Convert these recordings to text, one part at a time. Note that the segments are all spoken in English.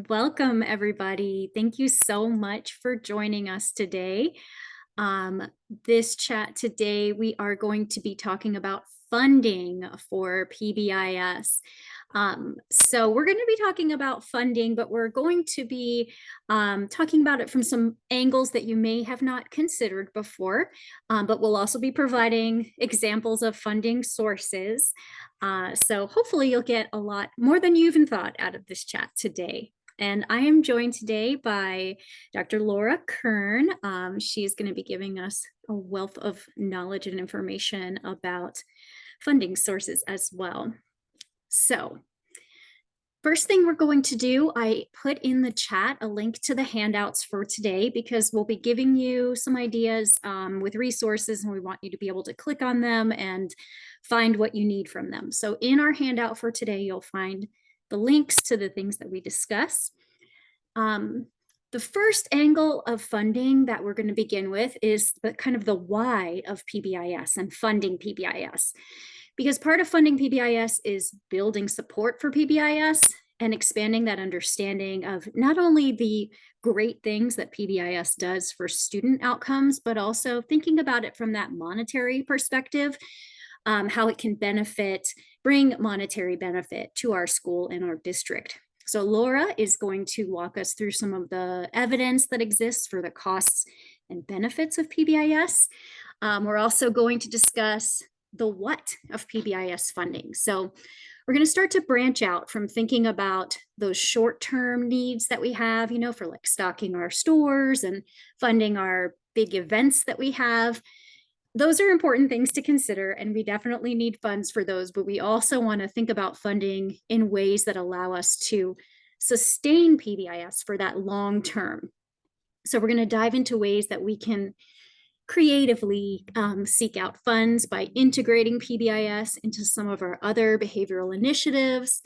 Welcome, everybody. Thank you so much for joining us today. This chat today, we are going to be talking about funding for PBIS. So we're going to be talking about funding, but we're going to be talking about it from some angles that you may have not considered before, but we'll also be providing examples of funding sources. So hopefully you'll get a lot more than you even thought out of this chat today. And I am joined today by Dr. Laura Kern. She's going to be giving us a wealth of knowledge and information about funding sources as well. So first thing we're going to do, I put in the chat a link to the handouts for today because we'll be giving you some ideas with resources, and we want you to be able to click on them and find what you need from them. So in our handout for today, you'll find the links to the things that we discuss. The first angle of funding that we're going to begin with is the kind of the why of PBIS and funding PBIS. Because part of funding PBIS is building support for PBIS and expanding that understanding of not only the great things that PBIS does for student outcomes, but also thinking about it from that monetary perspective, how it can bring monetary benefit to our school and our district. So Laura is going to walk us through some of the evidence that exists for the costs and benefits of PBIS. We're also going to discuss the what of PBIS funding. So we're going to start to branch out from thinking about those short-term needs that we have, for like stocking our stores and funding our big events that we have. Those are important things to consider, and we definitely need funds for those, but we also want to think about funding in ways that allow us to sustain PBIS for that long term. So we're going to dive into ways that we can creatively seek out funds by integrating PBIS into some of our other behavioral initiatives.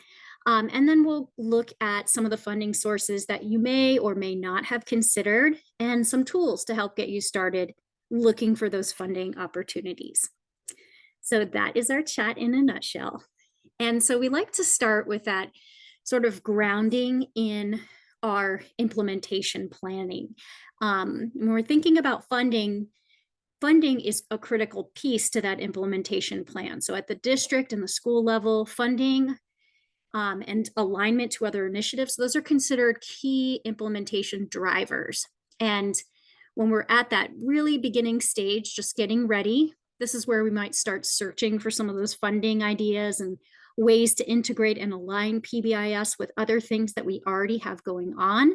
And then we'll look at some of the funding sources that you may or may not have considered and some tools to help get you started looking for those funding opportunities. So that is our chat in a nutshell. And so we like to start with that sort of grounding in our implementation planning. When we're thinking about funding is a critical piece to that implementation plan. So at the district and the school level, funding and alignment to other initiatives, those are considered key implementation drivers. And when we're at that really beginning stage, just getting ready, this is where we might start searching for some of those funding ideas and ways to integrate and align PBIS with other things that we already have going on.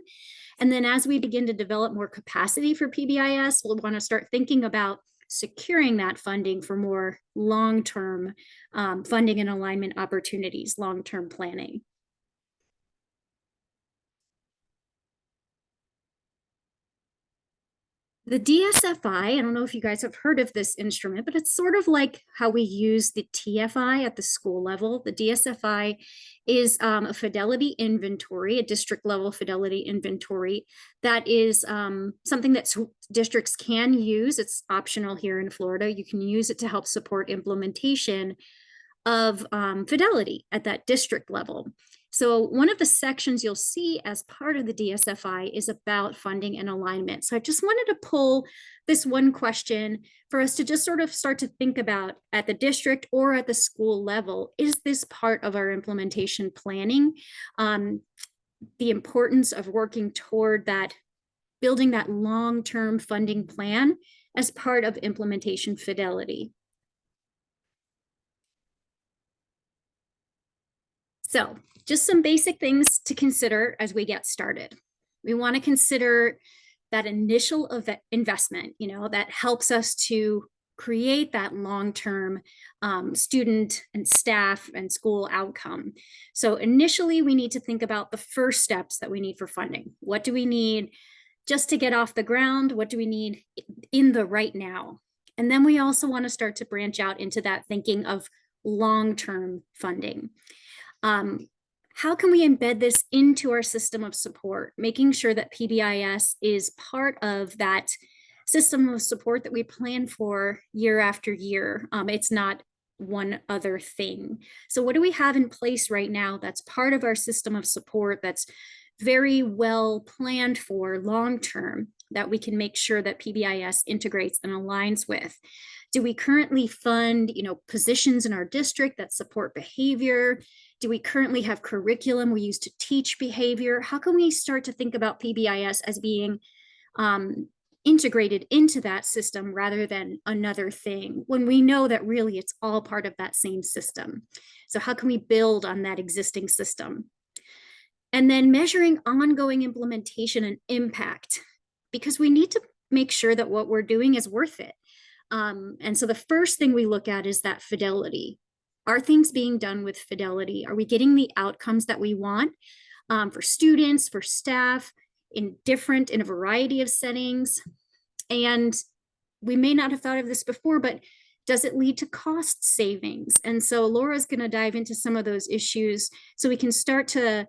And then as we begin to develop more capacity for PBIS, we'll want to start thinking about securing that funding for more long-term funding and alignment opportunities, long-term planning. The DSFI, I don't know if you guys have heard of this instrument, but it's sort of like how we use the TFI at the school level. The DSFI is a fidelity inventory, a district level fidelity inventory that is something that districts can use. It's optional here in Florida. You can use it to help support implementation of fidelity at that district level. So one of the sections you'll see as part of the DSFI is about funding and alignment. So I just wanted to pull this one question for us to just sort of start to think about at the district or at the school level. Is this part of our implementation planning? The importance of working toward that, building that long-term funding plan as part of implementation fidelity. So just some basic things to consider as we get started. We want to consider that initial investment, that helps us to create that long-term student and staff and school outcome. So initially, we need to think about the first steps that we need for funding. What do we need just to get off the ground? What do we need in the right now? And then we also want to start to branch out into that thinking of long-term funding. How can we embed this into our system of support, making sure that PBIS is part of that system of support that we plan for year after year? It's not one other thing. So what do we have in place right now that's part of our system of support that's very well planned for long term that we can make sure that PBIS integrates and aligns with? Do we currently fund, positions in our district that support behavior? Do we currently have curriculum we use to teach behavior? How can we start to think about PBIS as being integrated into that system rather than another thing, when we know that really it's all part of that same system? So how can we build on that existing system? And then measuring ongoing implementation and impact, because we need to make sure that what we're doing is worth it. And so the first thing we look at is that fidelity. Are things being done with fidelity? Are we getting the outcomes that we want for students, for staff, in a variety of settings? And we may not have thought of this before, but does it lead to cost savings? And so Laura's going to dive into some of those issues so we can start to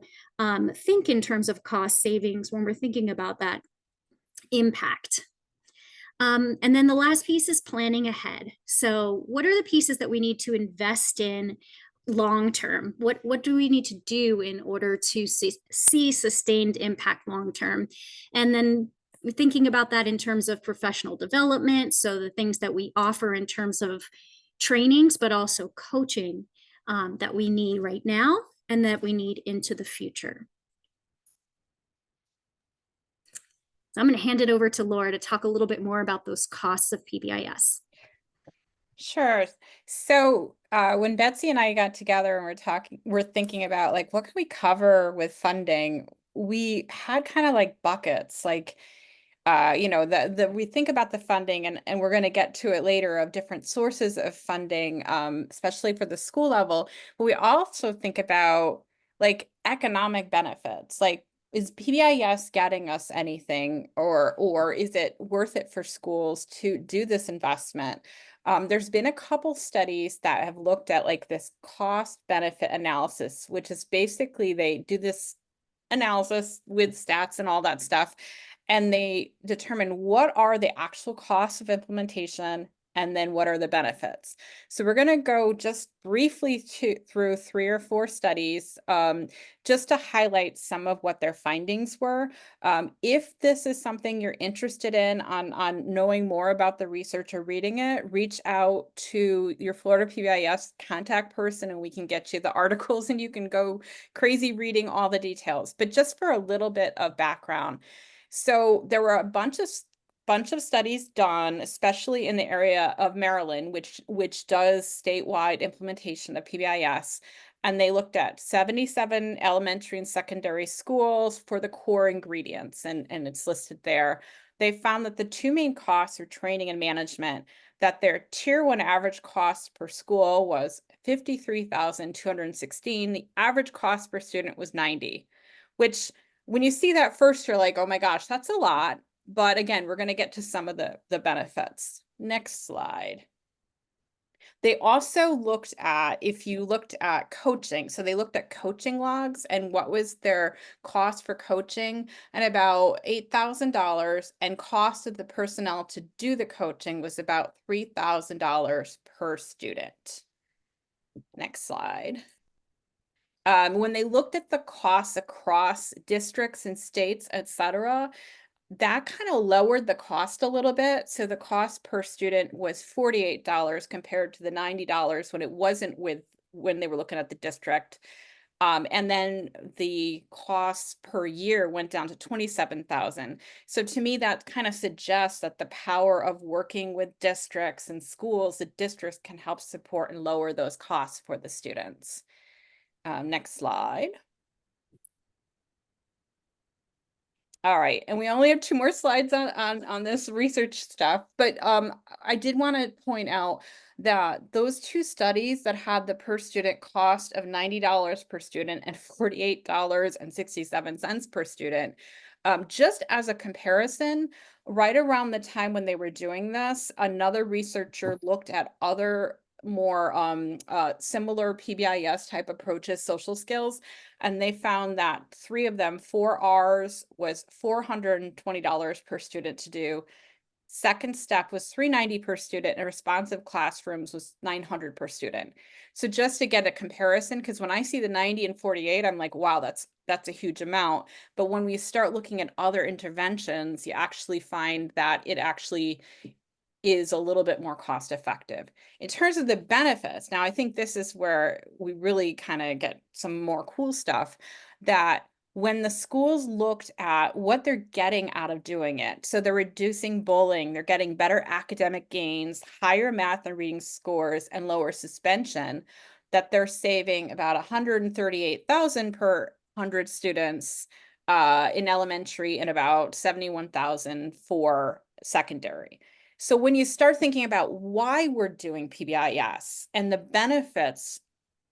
think in terms of cost savings when we're thinking about that impact. And then the last piece is planning ahead. So what are the pieces that we need to invest in long term? What do we need to do in order to see sustained impact long term? And then thinking about that in terms of professional development, so the things that we offer in terms of trainings, but also coaching that we need right now and that we need into the future. So I'm going to hand it over to Laura to talk a little bit more about those costs of PBIS. Sure. So when Betsy and I got together and we're thinking about like, what can we cover with funding? We had kind of like buckets, like, we think about the funding and we're going to get to it later of different sources of funding, especially for the school level. But we also think about like economic benefits, like, is PBIS getting us anything, or is it worth it for schools to do this investment? There's been a couple studies that have looked at like this cost benefit analysis, which is basically they do this analysis with stats and all that stuff, and they determine what are the actual costs of implementation and then what are the benefits. So we're going to go just briefly through 3 or 4 studies just to highlight some of what their findings were. If this is something you're interested in on knowing more about the research or reading it, reach out to your Florida PBIS contact person and we can get you the articles and you can go crazy reading all the details. But just for a little bit of background. So there were a bunch of studies done, especially in the area of Maryland, which does statewide implementation of PBIS. And they looked at 77 elementary and secondary schools for the core ingredients, and it's listed there. They found that the 2 main costs are training and management, that their tier 1 average cost per school was $53,216. The average cost per student was $90, which when you see that first, you're like, oh my gosh, that's a lot. But again, we're going to get to some of the benefits. Next slide. They also looked at, if you looked at coaching, so they looked at coaching logs and what was their cost for coaching, and about $8,000, and cost of the personnel to do the coaching was about $3,000 per student. Next slide. When they looked at the costs across districts and states, etc., that kind of lowered the cost a little bit. So the cost per student was $48 compared to the $90 when they were looking at the district. And then the cost per year went down to $27,000. So to me, that kind of suggests that the power of working with districts and schools, the districts can help support and lower those costs for the students. Next slide. All right, and we only have 2 more slides on this research stuff, but I did want to point out that those 2 studies that had the per student cost of $90 per student and $48.67 per student, just as a comparison, right around the time when they were doing this, another researcher looked at other more similar PBIS type approaches, social skills, and they found that 3 of them, 4 R's was $420 per student to do. Second step was $390 per student, and responsive classrooms was $900 per student. So just to get a comparison, because when I see the 90 and 48, I'm like, wow, that's a huge amount. But when we start looking at other interventions, you actually find that it actually is a little bit more cost effective. In terms of the benefits, now I think this is where we really kind of get some more cool stuff, that when the schools looked at what they're getting out of doing it, so they're reducing bullying, they're getting better academic gains, higher math and reading scores, and lower suspension, that they're saving about 138,000 per 100 students in elementary and about 71,000 for secondary. So when you start thinking about why we're doing PBIS and the benefits,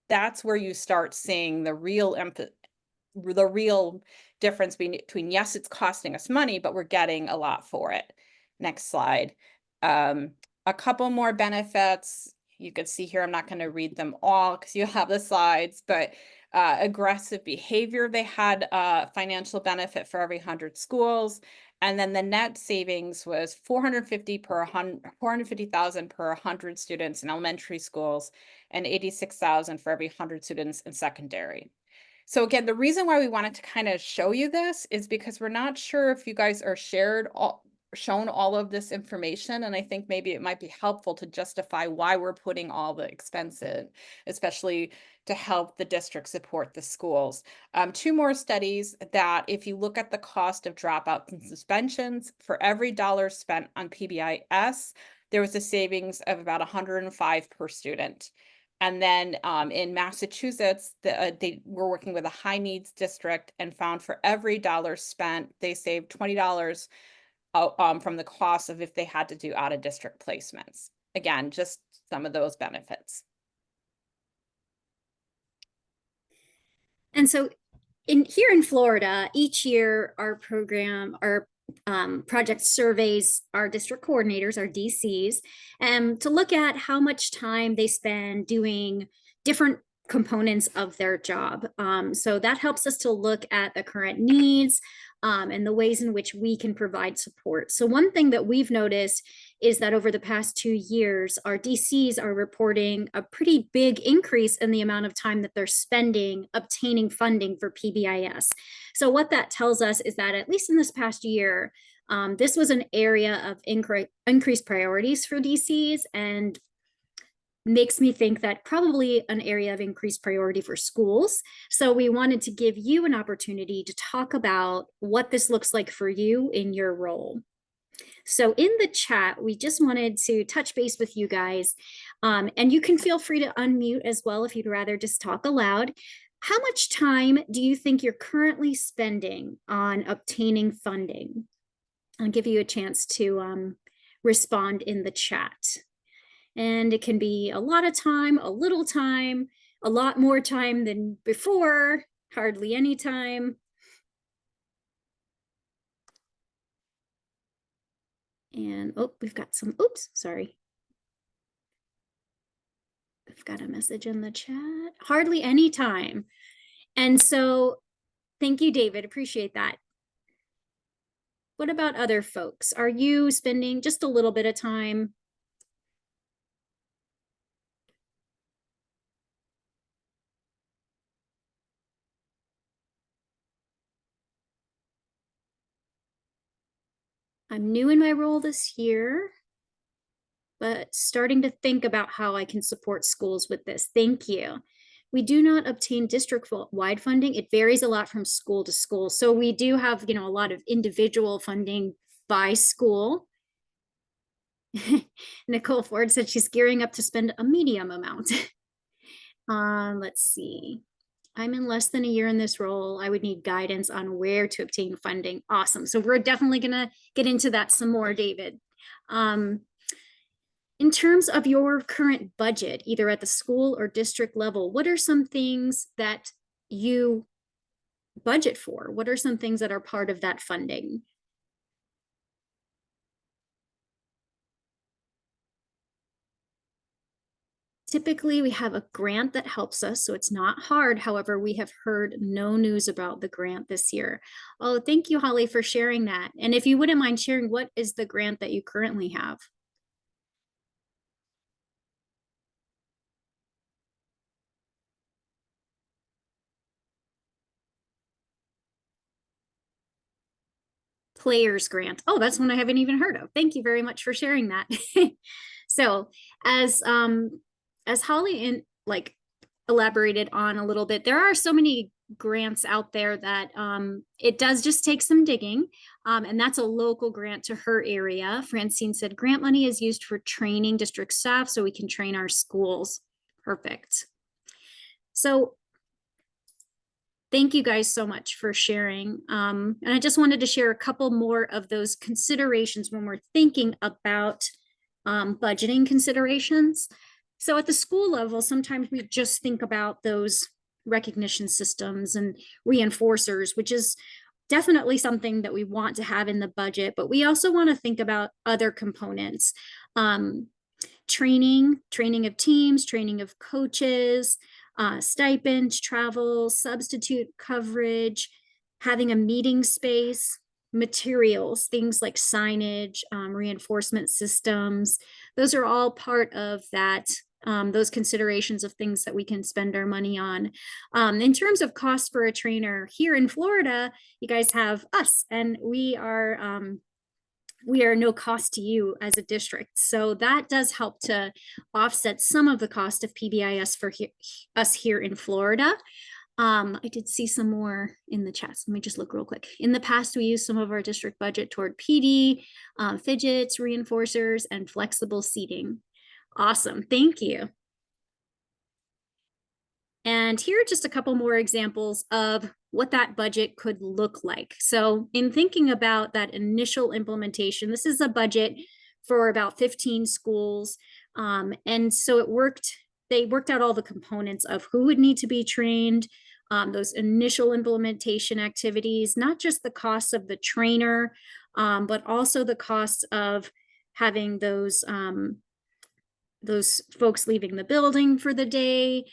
that's where you start seeing the real difference between, yes, it's costing us money, but we're getting a lot for it. Next slide. A couple more benefits. You can see here, I'm not going to read them all because you have the slides, but aggressive behavior, they had financial benefit for every 100 schools. And then the net savings was 450,000 per 100 students in elementary schools and 86,000 for every 100 students in secondary. So again, the reason why we wanted to kind of show you this is because we're not sure if you guys are shown all of this information. And I think maybe it might be helpful to justify why we're putting all the expense in, especially to help the district support the schools. Two more studies that if you look at the cost of dropouts and suspensions, for every dollar spent on PBIS, there was a savings of about 105 per student. And then in Massachusetts, they were working with a high needs district and found for every dollar spent, they saved $20 from the cost of if they had to do out of district placements. Again, just some of those benefits. And so here in Florida, each year our program, our project surveys our district coordinators, our DCs, to look at how much time they spend doing different components of their job. So that helps us to look at the current needs and the ways in which we can provide support. So one thing that we've noticed is that over the past 2 years, our DCs are reporting a pretty big increase in the amount of time that they're spending obtaining funding for PBIS. So what that tells us is that at least in this past year, this was an area of increased priorities for DCs, and makes me think that probably an area of increased priority for schools. So we wanted to give you an opportunity to talk about what this looks like for you in your role. So in the chat, we just wanted to touch base with you guys, and you can feel free to unmute as well if you'd rather just talk aloud. How much time do you think you're currently spending on obtaining funding? I'll give you a chance to respond in the chat. And it can be a lot of time, a little time, a lot more time than before, hardly any time. And oh, we've got some, oops, sorry. We've got a message in the chat, hardly any time. And so thank you, David, appreciate that. What about other folks? Are you spending just a little bit of time? I'm new in my role this year, but starting to think about how I can support schools with this. Thank you. We do not obtain district-wide funding. It varies a lot from school to school. So we do have, a lot of individual funding by school. Nicole Ford said she's gearing up to spend a medium amount. Let's see. I'm in less than a year in this role. I would need guidance on where to obtain funding. Awesome. So we're definitely going to get into that some more, David. In terms of your current budget, either at the school or district level, what are some things that you budget for? What are some things that are part of that funding? Typically, we have a grant that helps us, so it's not hard. However, we have heard no news about the grant this year. Oh, thank you, Holly, for sharing that. And if you wouldn't mind sharing, what is the grant that you currently have? Players grant. Oh, that's one I haven't even heard of. Thank you very much for sharing that. So as Holly elaborated on a little bit, there are so many grants out there that it does just take some digging. And that's a local grant to her area. Francine said grant money is used for training district staff so we can train our schools. Perfect. So thank you guys so much for sharing. And I just wanted to share a couple more of those considerations when we're thinking about budgeting considerations. So at the school level, sometimes we just think about those recognition systems and reinforcers, which is definitely something that we want to have in the budget, but we also want to think about other components. Training of teams, training of coaches, stipend, travel, substitute coverage, having a meeting space, materials, things like signage, reinforcement systems. Those are all part of that, those considerations of things that we can spend our money on. In terms of cost for a trainer here in Florida, you guys have us, and we are no cost to you as a district. So that does help to offset some of the cost of PBIS for us here in Florida. I did see some more in the chat. Let me just look real quick. In the past, we used some of our district budget toward PD, fidgets, reinforcers, and flexible seating. Awesome. Thank you. And here are just a couple more examples of what that budget could look like. So in thinking about that initial implementation, this is a budget for about 15 schools. And so they worked out all the components of who would need to be trained, those initial implementation activities, not just the cost of the trainer, but also the cost of having those folks leaving the building for the day,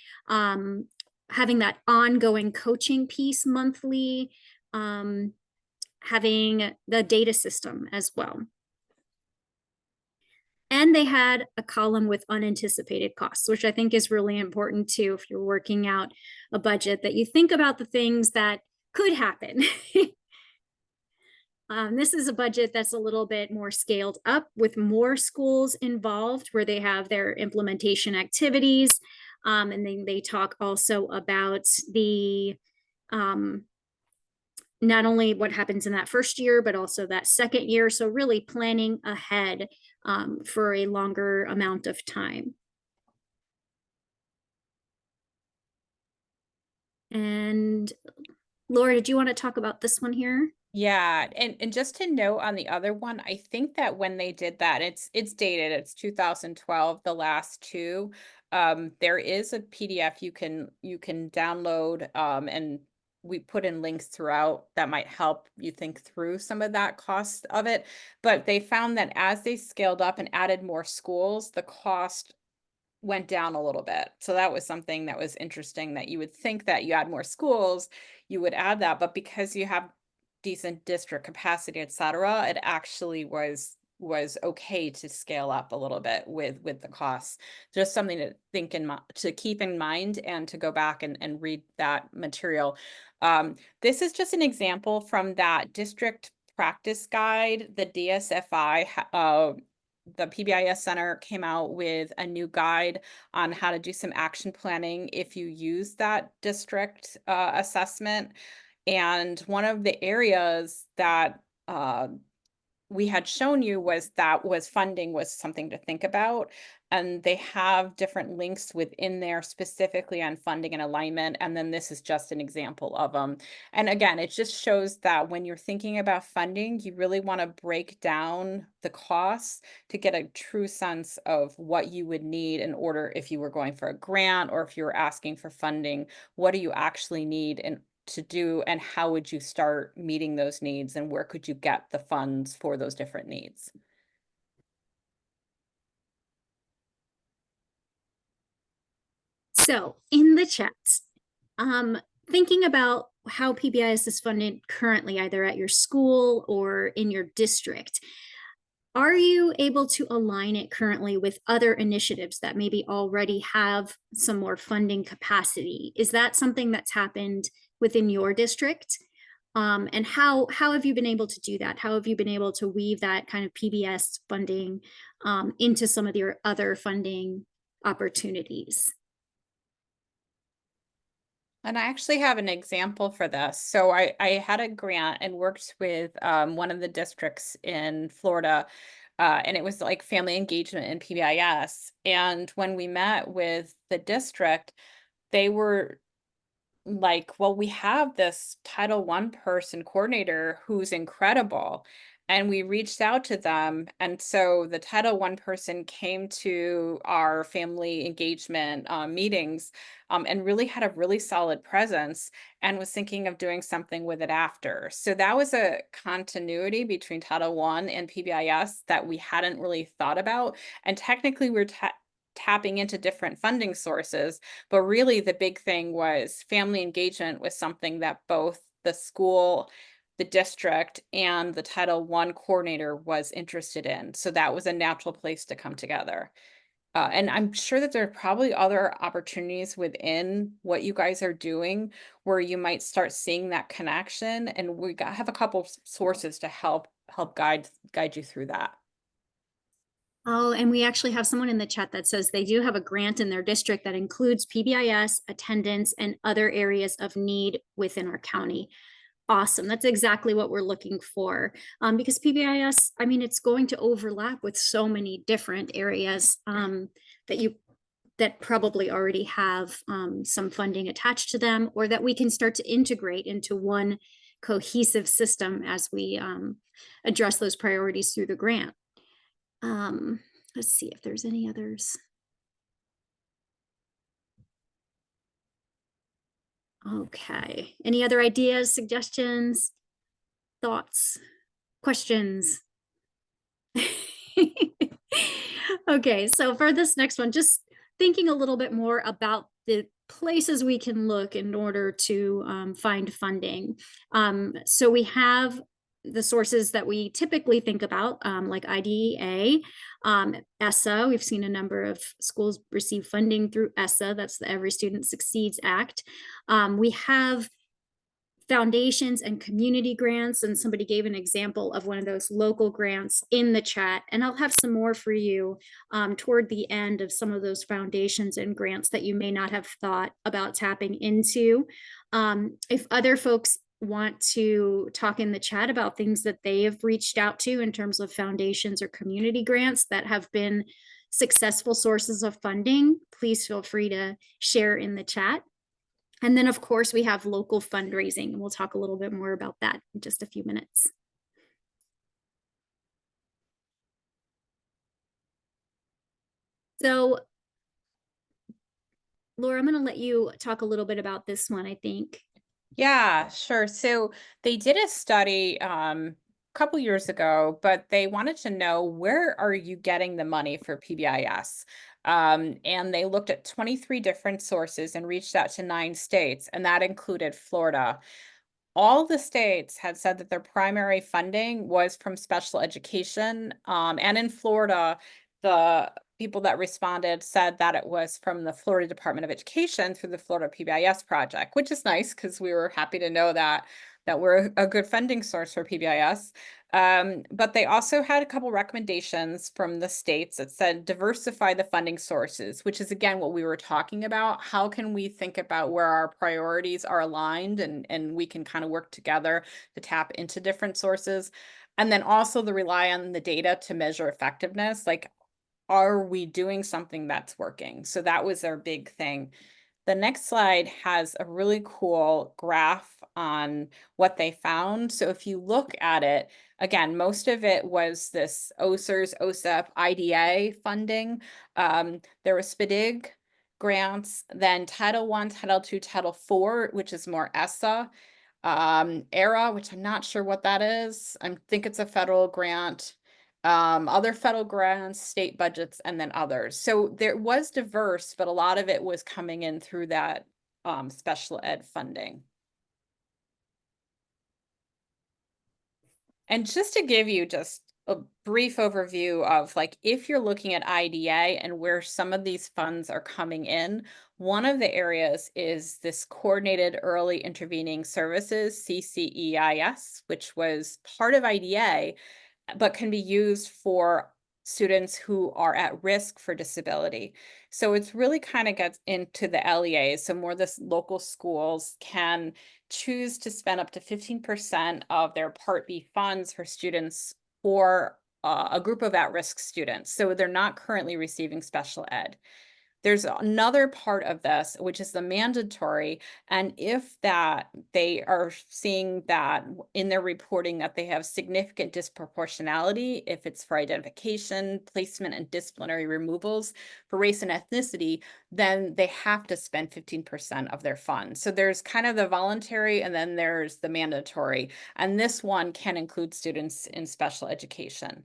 having that ongoing coaching piece monthly, having the data system as well. And they had a column with unanticipated costs, which I think is really important too if you're working out a budget, that you think about the things that could happen. This is a budget that's a little bit more scaled up with more schools involved where they have their implementation activities. And then they talk also about the not only what happens in that first year, but also that second year. So really planning ahead for a longer amount of time. And Laura, did you want to talk about this one here? Yeah, and just to note on the other one, I think that when they did that, it's dated, it's 2012, the last two. There is a PDF you can download, and we put in links throughout that might help you think through some of that cost of it. But they found that as they scaled up and added more schools, the cost went down a little bit. So that was something that was interesting, that you would think that you add more schools, you would add that, but because you have decent district capacity, et cetera, it actually was okay to scale up a little bit with the costs. Just something to to keep in mind, and to go back and read that material. This is just an example from that district practice guide, the DSFI. The PBIS Center came out with a new guide on how to do some action planning if you use that district assessment. And one of the areas that we had shown you was funding was something to think about. And they have different links within there specifically on funding and alignment. And then this is just an example of them. And again, it just shows that when you're thinking about funding, you really want to break down the costs to get a true sense of what you would need in order, if you were going for a grant or if you were asking for funding, what do you actually need to do, and how would you start meeting those needs, and where could you get the funds for those different needs? So in the chat, um, thinking about how PBIS is funded currently, either at your school or in your district, are you able to align it currently with other initiatives that maybe already have some more funding capacity? Is that something that's happened within your district? And how have you been able to do that? How have you been able to weave that kind of PBS funding into some of your other funding opportunities? And I actually have an example for this. So I had a grant and worked with one of the districts in Florida, and it was like family engagement in PBIS. And when we met with the district, they were like, well, we have this Title I person coordinator who's incredible. And we reached out to them. And so the Title I person came to our family engagement meetings and really had a really solid presence and was thinking of doing something with it after. So that was a continuity between Title I and PBIS that we hadn't really thought about. And technically, we're tapping into different funding sources, but really the big thing was family engagement was something that both the school, the district, and the Title I coordinator was interested in. So that was a natural place to come together. And I'm sure that there are probably other opportunities within what you guys are doing where you might start seeing that connection. And have a couple sources to help guide you through that. Oh, and we actually have someone in the chat that says they do have a grant in their district that includes PBIS, attendance, and other areas of need within our county. Awesome. That's exactly what we're looking for. Because PBIS, I mean, it's going to overlap with so many different areas that you that probably already have some funding attached to them, or that we can start to integrate into one cohesive system as we address those priorities through the grant. Let's see if there's any others. Okay. Any other ideas, suggestions, thoughts, questions? Okay, so for this next one, just thinking a little bit more about the places we can look in order to find funding. So we have the sources that we typically think about, like IDEA, ESSA. We've seen a number of schools receive funding through ESSA. That's the Every Student Succeeds Act. We have foundations and community grants, and somebody gave an example of one of those local grants in the chat, and I'll have some more for you toward the end of some of those foundations and grants that you may not have thought about tapping into. If other folks want to talk in the chat about things that they have reached out to in terms of foundations or community grants that have been successful sources of funding, please feel free to share in the chat. And then, of course, we have local fundraising, and we'll talk a little bit more about that in just a few minutes. So, Laura, I'm going to let you talk a little bit about this one, I think. Yeah, sure. So they did a study a couple years ago, but they wanted to know, where are you getting the money for PBIS? And they looked at 23 different sources and reached out to 9 states, and that included Florida. All the states had said that their primary funding was from special education. And in Florida, the people that responded said that it was from the Florida Department of Education through the Florida PBIS project, which is nice because we were happy to know that we're a good funding source for PBIS. But they also had a couple recommendations from the states that said diversify the funding sources, which is again what we were talking about. How can we think about where our priorities are aligned, and we can kind of work together to tap into different sources? And then also the rely on the data to measure effectiveness. Like, are we doing something that's working? So that was our big thing. The next slide has a really cool graph on what they found. So if you look at it, again, most of it was this OSERS, OSEP, IDA funding. There was SPDIG grants, then Title I, Title II, Title IV, which is more ESSA. ERA, which I'm not sure what that is. I think it's a federal grant. other federal grants, state budgets, and then others. So there was diverse, but a lot of it was coming in through that special ed funding. And just to give you just a brief overview of like if you're looking at IDA and where some of these funds are coming in, one of the areas is this Coordinated Early Intervening Services, CCEIS, which was part of IDA, but can be used for students who are at risk for disability. So it's really kind of gets into the LEAs. So more this local schools can choose to spend up to 15% of their Part B funds for students or a group of at-risk students. So they're not currently receiving special ed. There's another part of this, which is the mandatory, and if that they are seeing that in their reporting that they have significant disproportionality, if it's for identification, placement, and disciplinary removals for race and ethnicity, then they have to spend 15% of their funds. So there's kind of the voluntary and then there's the mandatory, and this one can include students in special education.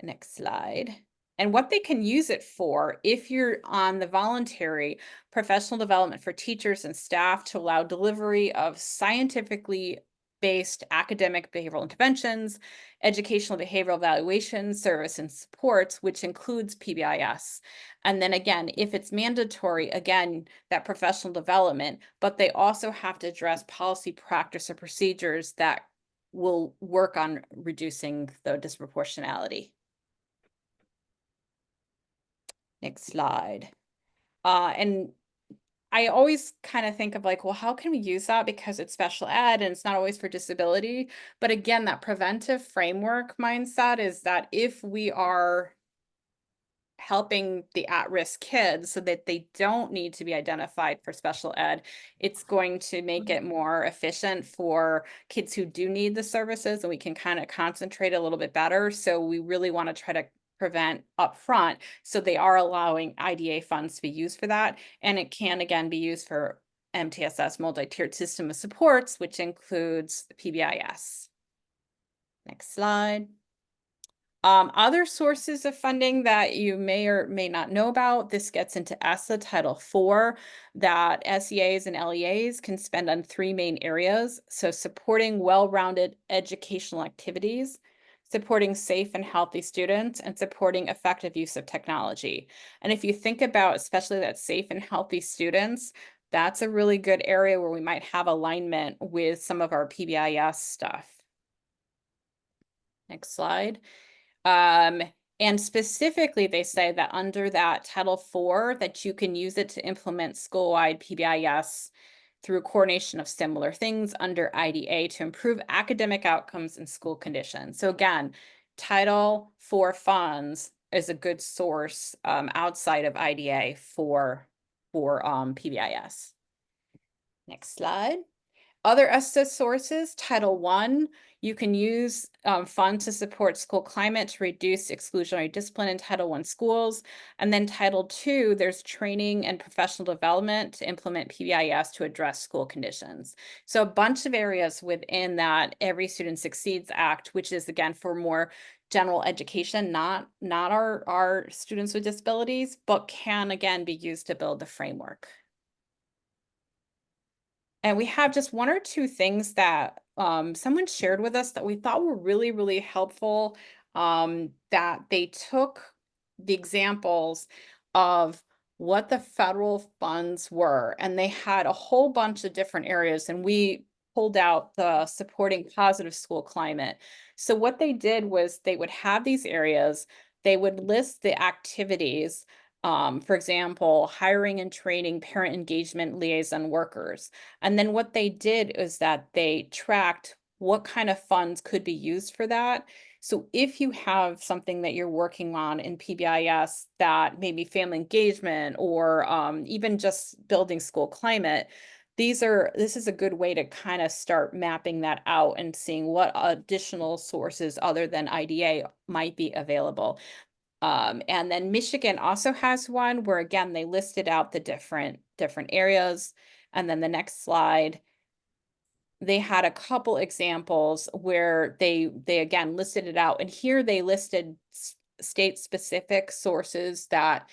Next slide. And what they can use it for, if you're on the voluntary, professional development for teachers and staff to allow delivery of scientifically based academic behavioral interventions, educational behavioral evaluation, service and supports, which includes PBIS. And then again, if it's mandatory, again, that professional development, but they also have to address policy, practice, or procedures that will work on reducing the disproportionality. Next slide. And I always kind of think of like, well, how can we use that? Because it's special ed and it's not always for disability. But again, that preventive framework mindset is that if we are helping the at-risk kids so that they don't need to be identified for special ed, it's going to make it more efficient for kids who do need the services, and we can kind of concentrate a little bit better. So we really want to try to prevent upfront. So they are allowing IDA funds to be used for that. And it can again be used for MTSS, multi-tiered system of supports, which includes the PBIS. Next slide. Other sources of funding that you may or may not know about, this gets into ESSA Title IV, that SEAs and LEAs can spend on three main areas. So supporting well-rounded educational activities, supporting safe and healthy students, and supporting effective use of technology. And if you think about especially that safe and healthy students, that's a really good area where we might have alignment with some of our PBIS stuff. Next slide. And specifically, they say that under that Title IV, that you can use it to implement school-wide PBIS through coordination of similar things under IDA to improve academic outcomes and school conditions. So again, Title IV funds is a good source outside of IDA for PBIS. Next slide. Other ESSA sources, Title I, you can use funds to support school climate to reduce exclusionary discipline in Title I schools. And then Title II, there's training and professional development to implement PBIS to address school conditions. So a bunch of areas within that Every Student Succeeds Act, which is again for more general education, not our students with disabilities, but can again be used to build the framework. And we have just one or two things that someone shared with us that we thought were really, really helpful, that they took the examples of what the federal funds were, and they had a whole bunch of different areas, and we pulled out the supporting positive school climate. So what they did was they would have these areas, they would list the activities, for example, hiring and training parent engagement liaison workers. And then what they did is that they tracked what kind of funds could be used for that. So if you have something that you're working on in PBIS that maybe family engagement or even just building school climate, this is a good way to kind of start mapping that out and seeing what additional sources other than IDA might be available. And then Michigan also has one where again they listed out the different areas. And then the next slide. they had a couple examples where they again listed it out, and here they listed state specific sources that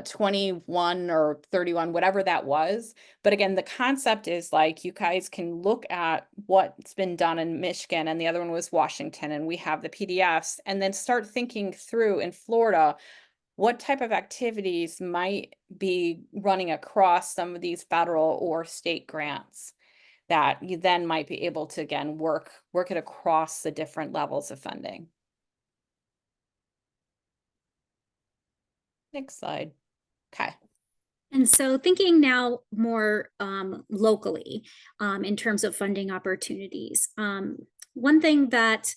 21 or 31, whatever that was. But again, the concept is like you guys can look at what's been done in Michigan, and the other one was Washington, and we have the PDFs, and then start thinking through in Florida what type of activities might be running across some of these federal or state grants that you then might be able to again work it across the different levels of funding. Next slide. Okay. And so thinking now more locally in terms of funding opportunities, one thing that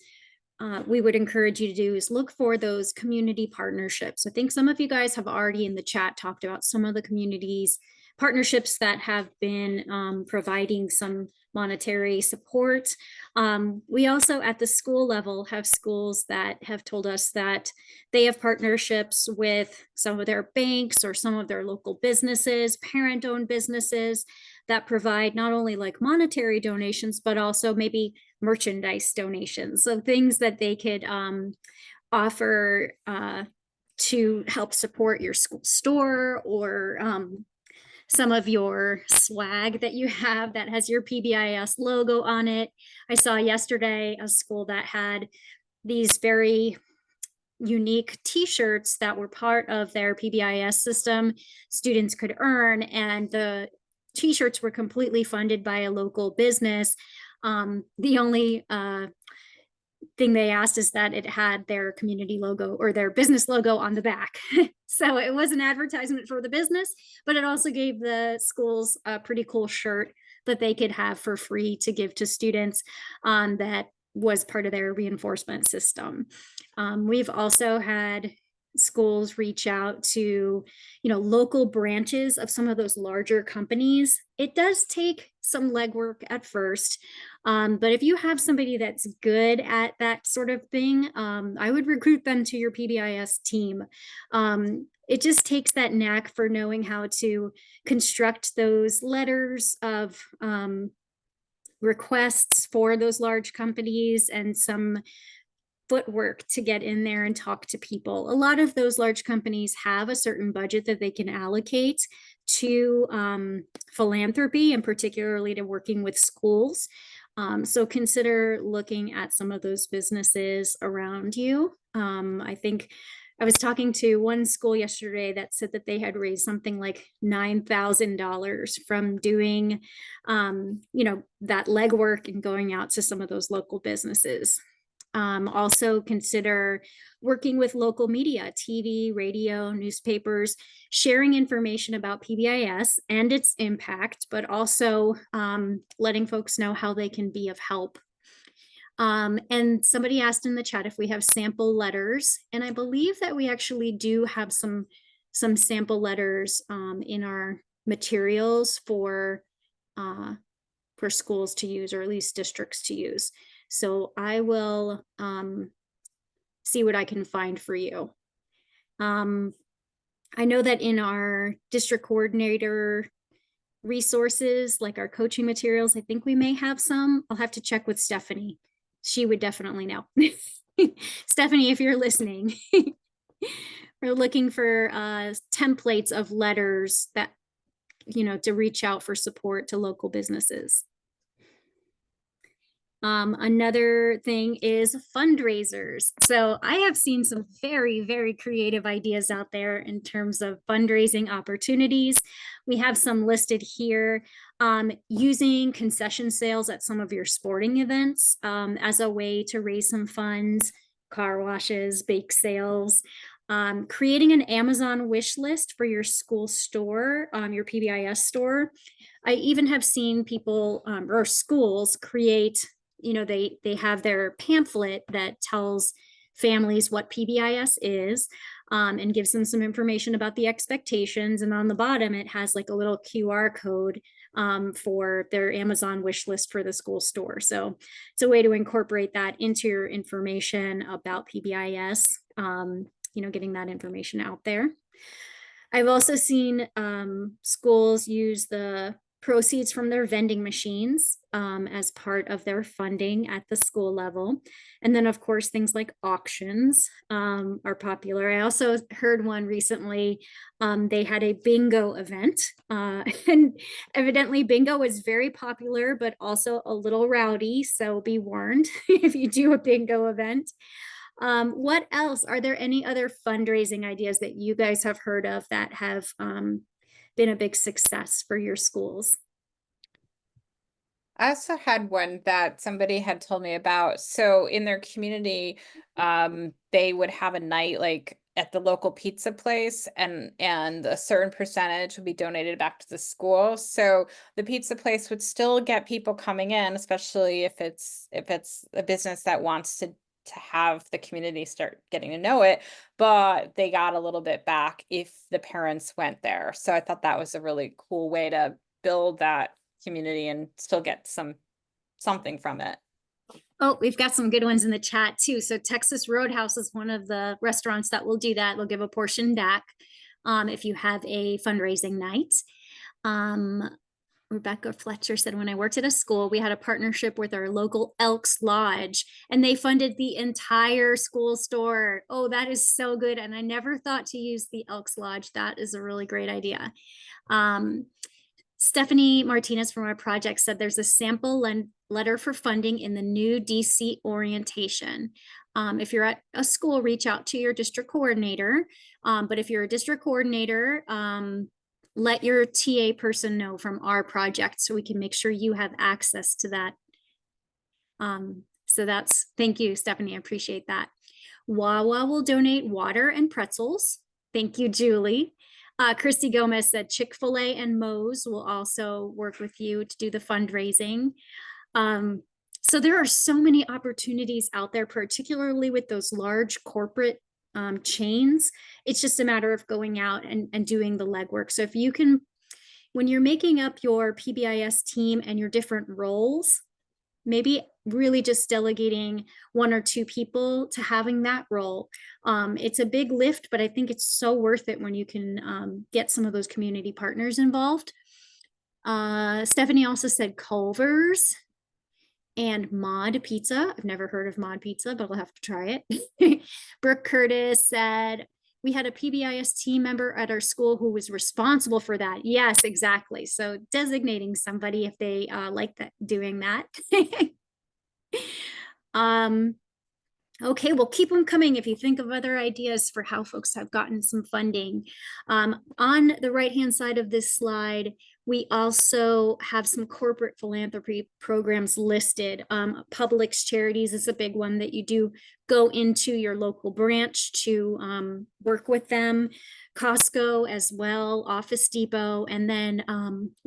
we would encourage you to do is look for those community partnerships. I think some of you guys have already in the chat talked about some of the communities partnerships that have been providing some monetary support. We also at the school level have schools that have told us that they have partnerships with some of their banks or some of their local businesses, parent-owned businesses that provide not only like monetary donations, but also maybe merchandise donations. So things that they could offer to help support your school store or some of your swag that you have that has your PBIS logo on it. I saw yesterday a school that had these very unique t-shirts that were part of their PBIS system students could earn, and the t-shirts were completely funded by a local business. The only thing they asked is that it had their community logo or their business logo on the back. So it was an advertisement for the business, but it also gave the schools a pretty cool shirt that they could have for free to give to students that was part of their reinforcement system. We've also had schools reach out to local branches of some of those larger companies. It does take some legwork at first, but if you have somebody that's good at that sort of thing, I would recruit them to your PBIS team. It just takes that knack for knowing how to construct those letters of requests for those large companies and some footwork to get in there and talk to people. A lot of those large companies have a certain budget that they can allocate to philanthropy, and particularly to working with schools. So consider looking at some of those businesses around you. I think I was talking to one school yesterday that said that they had raised something like $9,000 from doing, that legwork and going out to some of those local businesses. Also consider working with local media, TV, radio, newspapers, sharing information about PBIS and its impact, but also letting folks know how they can be of help. And somebody asked in the chat if we have sample letters, and I believe that we actually do have some sample letters in our materials for schools to use, or at least districts to use. So I will see what I can find for you. I know that in our district coordinator resources, like our coaching materials, I think we may have some. I'll have to check with Stephanie. She would definitely know. Stephanie, if you're listening, we're looking for templates of letters that, to reach out for support to local businesses. Another thing is fundraisers. So I have seen some very, very creative ideas out there in terms of fundraising opportunities. We have some listed here. Using concession sales at some of your sporting events as a way to raise some funds, car washes, bake sales. Creating an Amazon wish list for your school store, your PBIS store. I even have seen people or schools create, they have their pamphlet that tells families what PBIS is and gives them some information about the expectations. And on the bottom, it has like a little QR code for their Amazon wish list for the school store. So it's a way to incorporate that into your information about PBIS, getting that information out there. I've also seen schools use the proceeds from their vending machines as part of their funding at the school level. And then, of course, things like auctions are popular. I also heard one recently. They had a bingo event, and evidently bingo is very popular, but also a little rowdy. So be warned if you do a bingo event. What else? Are there any other fundraising ideas that you guys have heard of that have been a big success for your schools? I also had one that somebody had told me about. So in their community, they would have a night like at the local pizza place, and a certain percentage would be donated back to the school. So the pizza place would still get people coming in, especially if it's a business that wants to have the community start getting to know it, but they got a little bit back if the parents went there. So I thought that was a really cool way to build that community and still get something from it. Oh, we've got some good ones in the chat too. So Texas Roadhouse is one of the restaurants that will do that. They'll give a portion back if you have a fundraising night. Rebecca Fletcher said, when I worked at a school, we had a partnership with our local Elks Lodge, and they funded the entire school store. Oh, that is so good. And I never thought to use the Elks Lodge. That is a really great idea. Stephanie Martinez from our project said there's a sample letter for funding in the new DC orientation. If you're at a school, reach out to your district coordinator. But if you're a district coordinator, let your TA person know from our project so we can make sure you have access to that. So thank you, Stephanie. I appreciate that. Wawa will donate water and pretzels. Thank you, Julie. Christy Gomez said Chick-fil-A and Moe's will also work with you to do the fundraising. So there are so many opportunities out there, particularly with those large corporate chains. It's just a matter of going out and doing the legwork. So if you can, when you're making up your PBIS team and your different roles, maybe really just delegating one or two people to having that role. It's a big lift, but I think it's so worth it when you can get some of those community partners involved. Stephanie also said Culver's and Mod Pizza. I've never heard of Mod Pizza, but I'll have to try it. Brooke Curtis said, we had a PBIS team member at our school who was responsible for that. Yes, exactly. So designating somebody if they like that, doing that. Okay, well, keep them coming if you think of other ideas for how folks have gotten some funding. On the right-hand side of this slide, we also have some corporate philanthropy programs listed. Publix Charities is a big one that you do go into your local branch to work with them. Costco as well, Office Depot, and then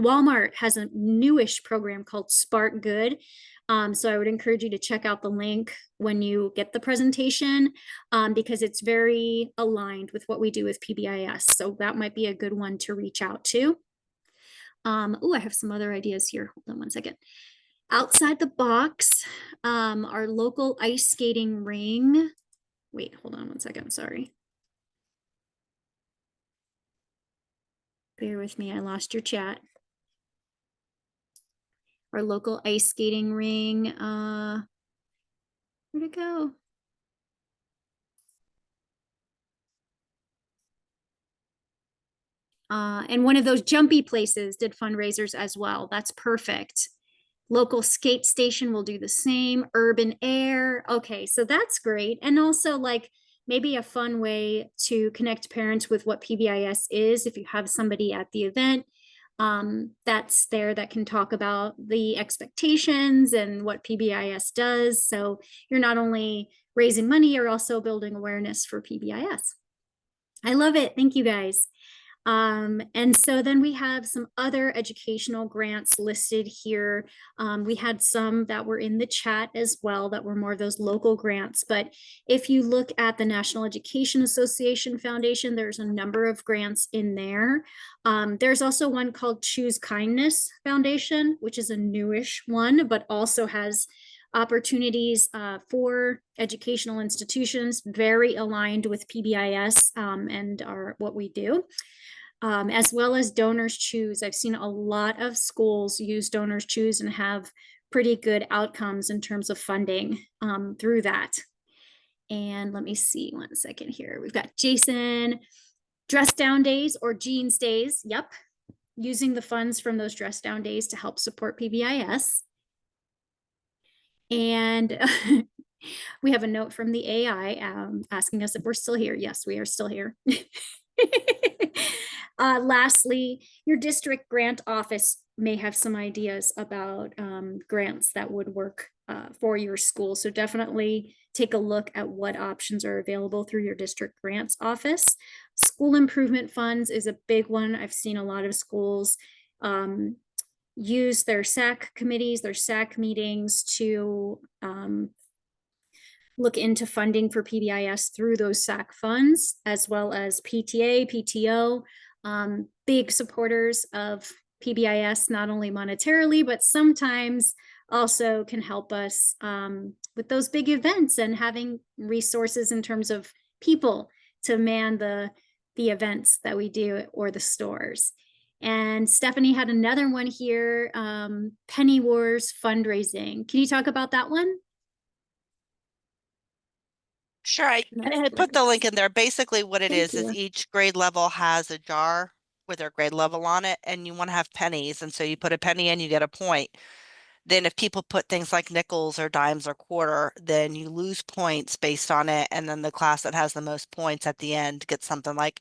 Walmart has a newish program called Spark Good. So I would encourage you to check out the link when you get the presentation because it's very aligned with what we do with PBIS. So that might be a good one to reach out to. Oh, I have some other ideas here. Hold on one second. Outside the box, our local ice skating ring. Wait, hold on one second. Sorry. Bear with me. I lost your chat. Our local ice skating ring. Where'd it go? And one of those jumpy places did fundraisers as well. That's perfect. Local skate station will do the same. Urban Air. Okay, so that's great. And also like maybe a fun way to connect parents with what PBIS is. If you have somebody at the event that's there that can talk about the expectations and what PBIS does. So you're not only raising money, you're also building awareness for PBIS. I love it. Thank you guys. And so then we have some other educational grants listed here. We had some that were in the chat as well that were more of those local grants. But if you look at the National Education Association Foundation, there's a number of grants in there. There's also one called Choose Kindness Foundation, which is a newish one, but also has opportunities for educational institutions, very aligned with PBIS and what we do. as well as Donors Choose. I've seen a lot of schools use Donors Choose and have pretty good outcomes in terms of funding through that. And let me see 1 second here. We've got Jason, dress down days or jeans days. Yep. Using the funds from those dress down days to help support PBIS. And we have a note from the AI asking us if we're still here. Yes, we are still here. Lastly, your district grant office may have some ideas about grants that would work for your school. So definitely take a look at what options are available through your district grants office. School improvement funds is a big one. I've seen a lot of schools use their SAC committees, their SAC meetings to look into funding for PBIS through those SAC funds, as well as PTA, PTO, big supporters of PBIS, not only monetarily, but sometimes also can help us with those big events and having resources in terms of people to man the events that we do or the stores. And Stephanie had another one here, Penny Wars fundraising. Can you talk about that one? Sure, I put the link in there. Basically, what it Thank is you. each grade level has a jar with their grade level on it, and you want to have pennies. And so you put a penny in, you get a point. Then if people put things like nickels or dimes or quarter, then you lose points based on it. And then the class that has the most points at the end gets something like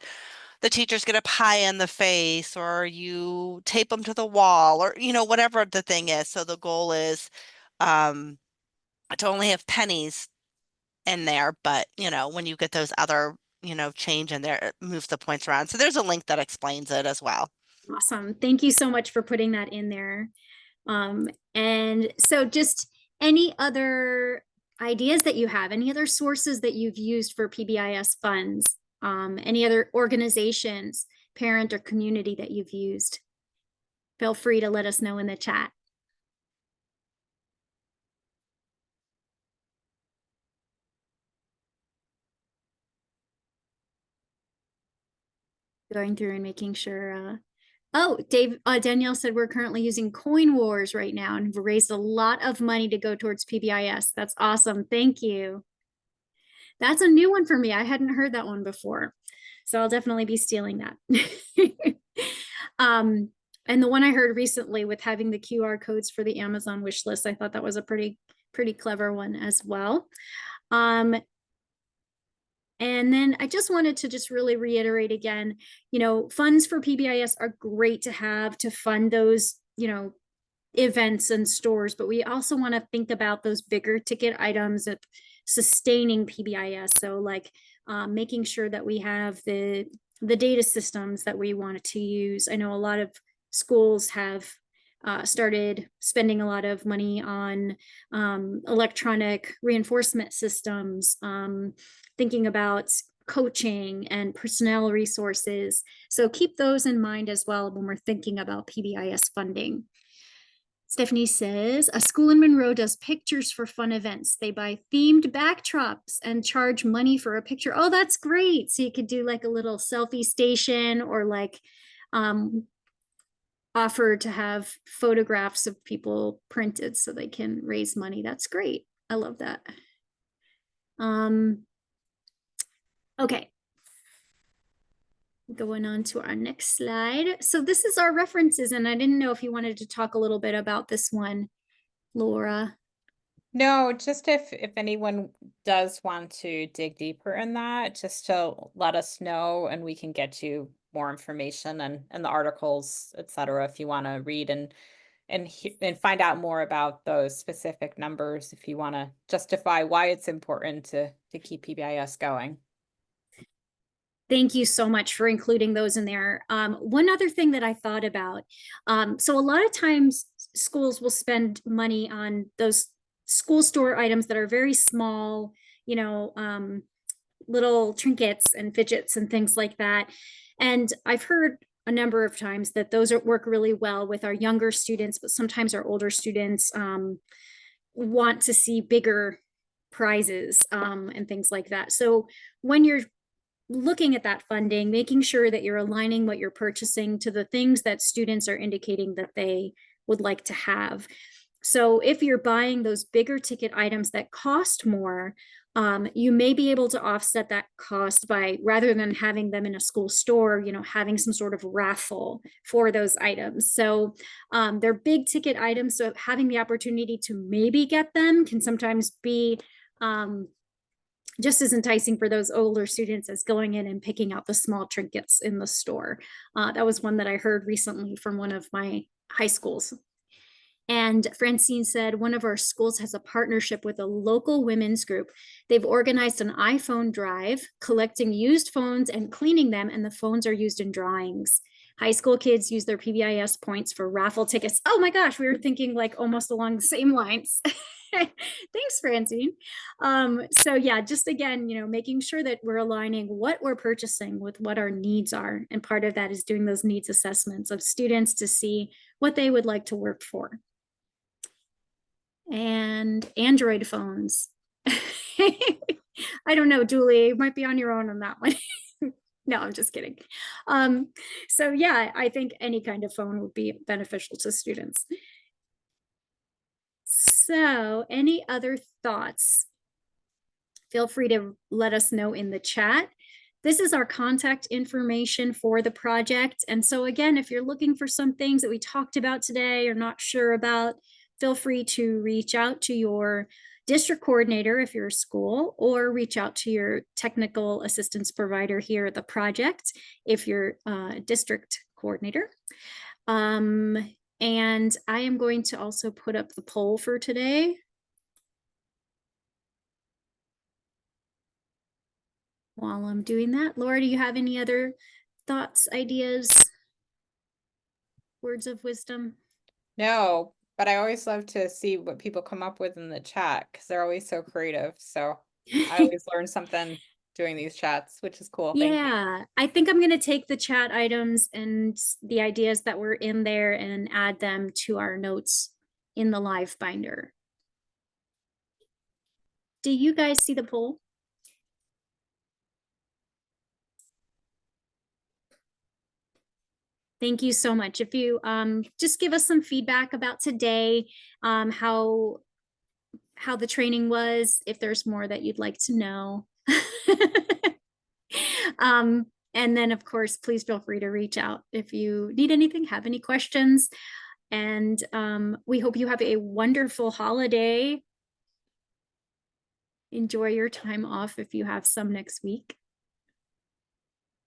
the teachers get a pie in the face, or you tape them to the wall, or whatever the thing is. So the goal is um, to only have pennies in there, but when you get those other, change in there, it moves the points around. So there's a link that explains it as well. Awesome. Thank you so much for putting that in there. And so just any other ideas that you have, any other sources that you've used for PBIS funds, any other organizations, parent or community that you've used, feel free to let us know in the chat. Going through and making sure. Oh, Danielle said we're currently using Coin Wars right now and have raised a lot of money to go towards PBIS. That's awesome. Thank you. That's a new one for me. I hadn't heard that one before. So I'll definitely be stealing that. And the one I heard recently with having the QR codes for the Amazon wish list, I thought that was a pretty clever one as well. And then I just wanted to just really reiterate again, funds for PBIS are great to have to fund those, events and stores, but we also want to think about those bigger ticket items of sustaining PBIS. So like making sure that we have the data systems that we want to use. I know a lot of schools have started spending a lot of money on electronic reinforcement systems, thinking about coaching and personnel resources. So keep those in mind as well when we're thinking about PBIS funding. Stephanie says, a school in Monroe does pictures for fun events. They buy themed backdrops and charge money for a picture. Oh, that's great. So you could do like a little selfie station or like offer to have photographs of people printed so they can raise money. That's great. I love that. Okay. Going on to our next slide. So this is our references, and I didn't know if you wanted to talk a little bit about this one, Laura. No, just if anyone does want to dig deeper in that, just to let us know and we can get you more information and the articles, etc. if you want to read and find out more about those specific numbers if you want to justify why it's important to keep PBIS going. Thank you so much for including those in there. One other thing that I thought about, so a lot of times schools will spend money on those school store items that are very small, little trinkets and fidgets and things like that. And I've heard a number of times that those work really well with our younger students, but sometimes our older students want to see bigger prizes and things like that. So when you're looking at that funding, making sure that you're aligning what you're purchasing to the things that students are indicating that they would like to have. So if you're buying those bigger ticket items that cost more, you may be able to offset that cost by, rather than having them in a school store, having some sort of raffle for those items. So they're big ticket items, so having the opportunity to maybe get them can sometimes be just as enticing for those older students as going in and picking out the small trinkets in the store. That was one that I heard recently from one of my high schools. And Francine said, one of our schools has a partnership with a local women's group. They've organized an iPhone drive, collecting used phones and cleaning them, and the phones are used in drawings. High school kids use their PBIS points for raffle tickets. Oh my gosh, we were thinking like almost along the same lines. Thanks, Francine. So yeah, just again, making sure that we're aligning what we're purchasing with what our needs are. And part of that is doing those needs assessments of students to see what they would like to work for. And Android phones. I don't know, Julie, you might be on your own on that one. No, I'm just kidding. So yeah, I think any kind of phone would be beneficial to students. So any other thoughts? Feel free to let us know in the chat. This is our contact information for the project. And so again, if you're looking for some things that we talked about today or not sure about, feel free to reach out to your district coordinator if you're a school, or reach out to your technical assistance provider here at the project if you're a district coordinator. And I am going to also put up the poll for today. While I'm doing that, Laura, do you have any other thoughts, ideas, words of wisdom? No, but I always love to see what people come up with in the chat because they're always so creative. So I always learn something doing these chats, which is cool. Thank you. Yeah, I think I'm going to take the chat items and the ideas that were in there and add them to our notes in the live binder. Do you guys see the poll? Thank you so much. If you just give us some feedback about today, how the training was, if there's more that you'd like to know. And then of course, please feel free to reach out if you need anything, have any questions. And we hope you have a wonderful holiday. Enjoy your time off if you have some next week.